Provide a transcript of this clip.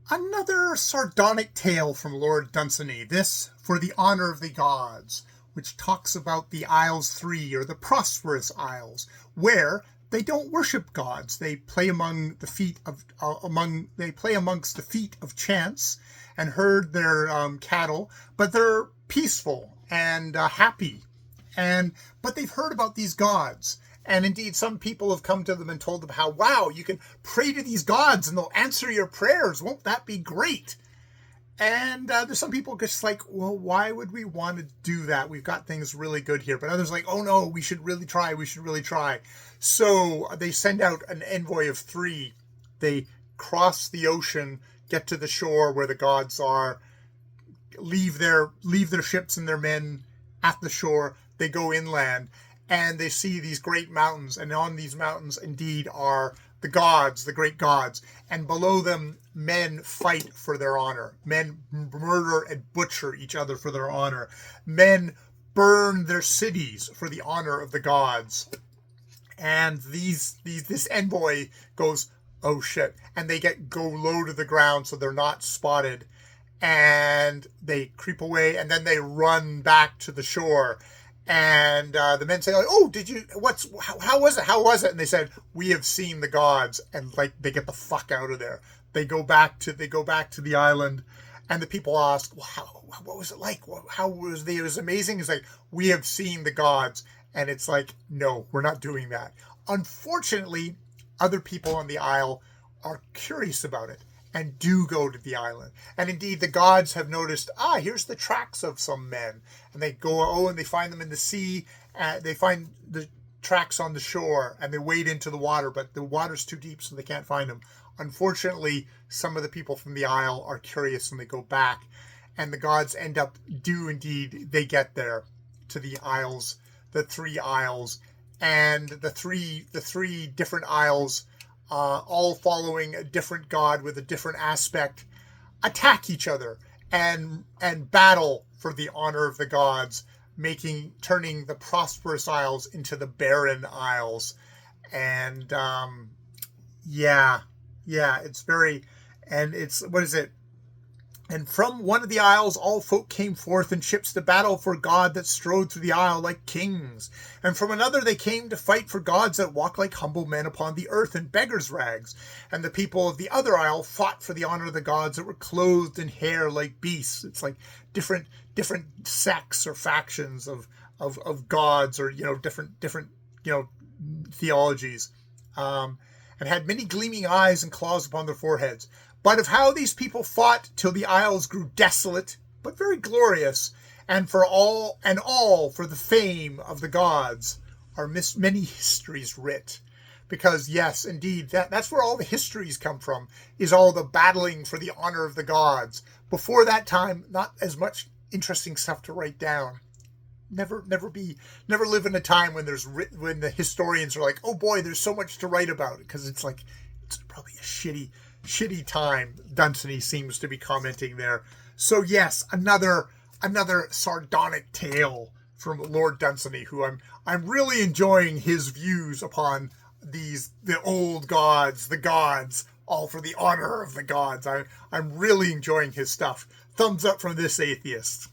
Another sardonic tale from Lord Dunsany, this for the honor of the gods, which talks about the Isles Three, or the Prosperous Isles, where they don't worship gods. They play amongst the feet of chance and herd their cattle, but they're peaceful and happy. But they've heard about these gods. And indeed, some people have come to them and told them how, wow, you can pray to these gods and they'll answer your prayers. Won't that be great? And there's some people just like, well, why would we want to do that? We've got things really good here. But others like, oh no, we should really try. We should really try. So they send out an envoy of 3. They cross the ocean, get to the shore where the gods are, leave their ships and their men at the shore. They go inland. And they see these great mountains, and on these mountains indeed are the gods, the great gods, and below them men fight for their honor. Men murder and butcher each other for their honor. Men burn their cities for the honor of the gods. And this envoy goes, oh shit, and they go low to the ground so they're not spotted, and they creep away, and then they run back to the shore. And the men say, like, oh, how was it? And they said, we have seen the gods. And like, they get the fuck out of there. They go back to the island, and the people ask, well, what was it like? How was it? It was amazing. It's like, we have seen the gods. And it's like, no, we're not doing that. Unfortunately, other people on the isle are curious about it and do go to the island. And indeed, the gods have noticed, here's the tracks of some men. And they go, and they find them in the sea. They find the tracks on the shore, and they wade into the water, but the water's too deep, so they can't find them. Unfortunately, some of the people from the isle are curious, and they go back. And the gods they get there to the isles, the 3 isles. And the three different isles, all following a different god with a different aspect, attack each other and battle for the honor of the gods, turning the prosperous isles into the barren isles. And what is it? And from one of the isles all folk came forth in ships to battle for God that strode through the isle like kings. And from another they came to fight for gods that walk like humble men upon the earth in beggars' rags. And the people of the other isle fought for the honor of the gods that were clothed in hair like beasts. It's like different sects or factions of gods, or different theologies, and had many gleaming eyes and claws upon their foreheads. But of how these people fought till the isles grew desolate, but very glorious, and for all for the fame of the gods are many histories writ. Because yes, indeed, that's where all the histories come from, is all the battling for the honor of the gods. Before that time, not as much interesting stuff to write down. Never live in a time when when the historians are like, oh boy, there's so much to write about, because it's probably a shitty time. Dunsany seems to be commenting there. So yes, another sardonic tale from Lord Dunsany, who I'm really enjoying his views upon the old gods, the gods, all for the honor of the gods. I'm really enjoying his stuff. Thumbs up from this atheist.